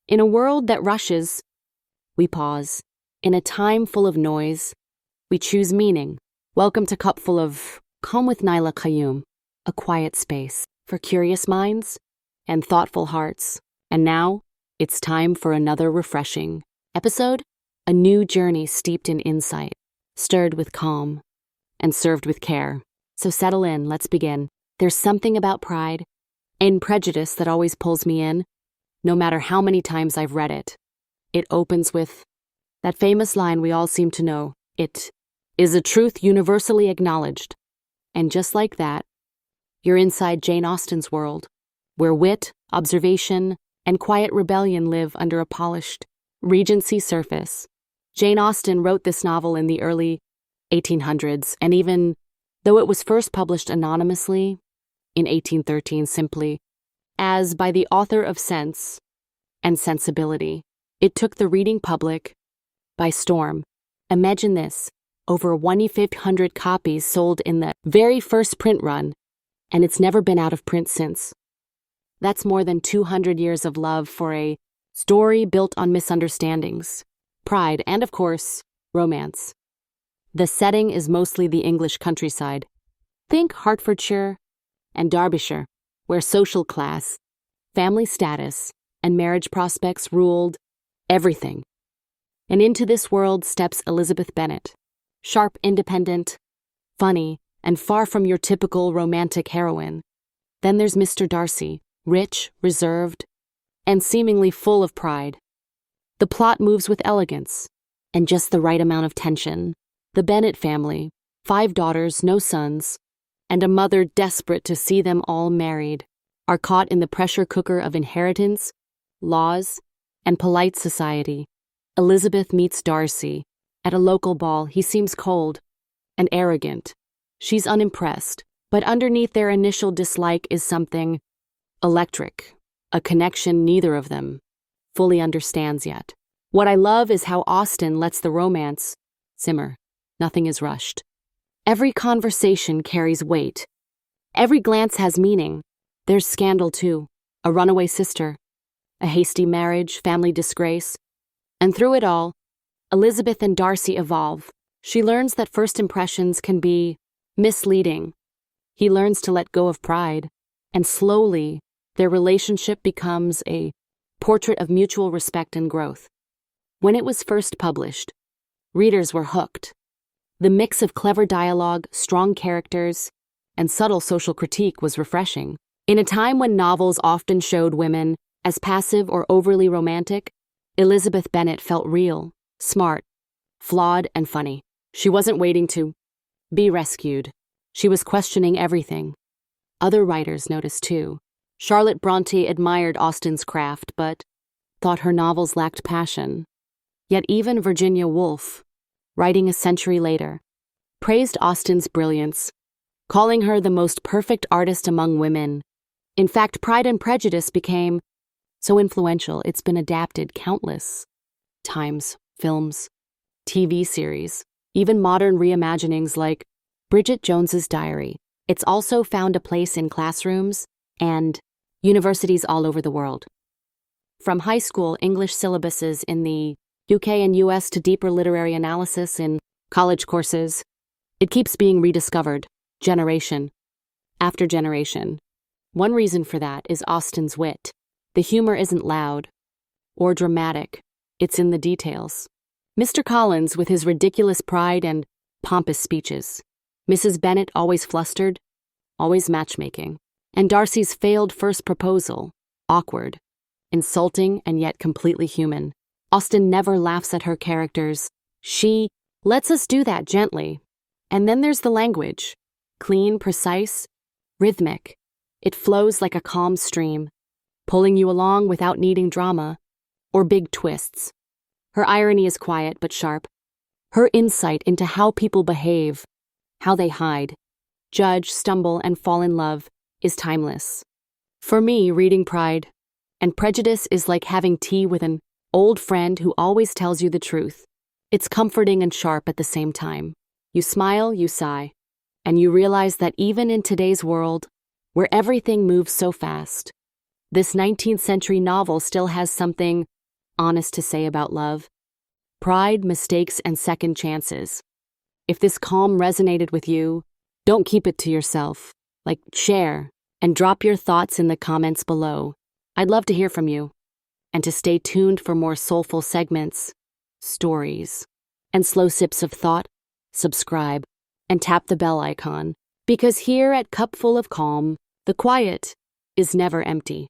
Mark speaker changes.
Speaker 1: In a world that rushes, we pause. In a time full of noise, we choose meaning. Welcome to Cupful of Calm with Naila Qayyum, a quiet space for curious minds and thoughtful hearts. And now, it's time for another refreshing episode, a new journey steeped in insight, stirred with calm, and served with care. So settle in, let's begin. There's something about Pride and Prejudice that always pulls me in, no matter how many times I've read it. It opens with that famous line we all seem to know, "It is a truth universally acknowledged." And just like that, you're inside Jane Austen's world, where wit, observation, and quiet rebellion live under a polished Regency surface. Jane Austen wrote this novel in the early 1800s, and even though it was first published anonymously in 1813 simply as by the author of Sense and Sensibility, it took the reading public by storm. Imagine this, over 1,500 copies sold in the very first print run, and it's never been out of print since. That's more than 200 years of love for a story built on misunderstandings, pride, and of course, romance. The setting is mostly the English countryside. Think Hertfordshire and Derbyshire, where social class, family status, and marriage prospects ruled everything. And into this world steps Elizabeth Bennet, sharp, independent, funny, and far from your typical romantic heroine. Then there's Mr. Darcy, rich, reserved, and seemingly full of pride. The plot moves with elegance and just the right amount of tension. The Bennet family, 5 daughters, no sons, and a mother desperate to see them all married, are caught in the pressure cooker of inheritance, laws, and polite society. Elizabeth meets Darcy. At a local ball, he seems cold and arrogant. She's unimpressed, but underneath their initial dislike is something electric, a connection neither of them fully understands yet. What I love is how Austen lets the romance simmer. Nothing is rushed. Every conversation carries weight. Every glance has meaning. There's scandal too, a runaway sister, a hasty marriage, family disgrace. And through it all, Elizabeth and Darcy evolve. She learns that first impressions can be misleading. He learns to let go of pride, and slowly, their relationship becomes a portrait of mutual respect and growth. When it was first published, readers were hooked. The mix of clever dialogue, strong characters, and subtle social critique was refreshing. In a time when novels often showed women as passive or overly romantic, Elizabeth Bennet felt real, smart, flawed, and funny. She wasn't waiting to be rescued. She was questioning everything. Other writers noticed too. Charlotte Bronte admired Austen's craft, but thought her novels lacked passion. Yet even Virginia Woolf, writing a century later, praised Austen's brilliance, calling her the most perfect artist among women. In fact, Pride and Prejudice became so influential it's been adapted countless times, films, TV series, even modern reimaginings like Bridget Jones's Diary. It's also found a place in classrooms and universities all over the world. From high school English syllabuses in the UK and US to deeper literary analysis in college courses, it keeps being rediscovered, generation after generation. One reason for that is Austen's wit. The humor isn't loud or dramatic, it's in the details. Mr. Collins with his ridiculous pride and pompous speeches. Mrs. Bennet always flustered, always matchmaking. And Darcy's failed first proposal, awkward, insulting, and yet completely human. Austen never laughs at her characters. She lets us do that gently. And then there's the language. Clean, precise, rhythmic. It flows like a calm stream, pulling you along without needing drama or big twists. Her irony is quiet but sharp. Her insight into how people behave, how they hide, judge, stumble, and fall in love is timeless. For me, reading Pride and Prejudice is like having tea with an old friend who always tells you the truth. It's comforting and sharp at the same time. You smile, you sigh, and you realize that even in today's world, where everything moves so fast, this 19th century novel still has something honest to say about love, pride, mistakes, and second chances. If this calm resonated with you, don't keep it to yourself. Share and drop your thoughts in the comments below. I'd love to hear from you. And to stay tuned for more soulful segments, stories, and slow sips of thought, subscribe and tap the bell icon. Because here at Cupful of Calm, the quiet is never empty.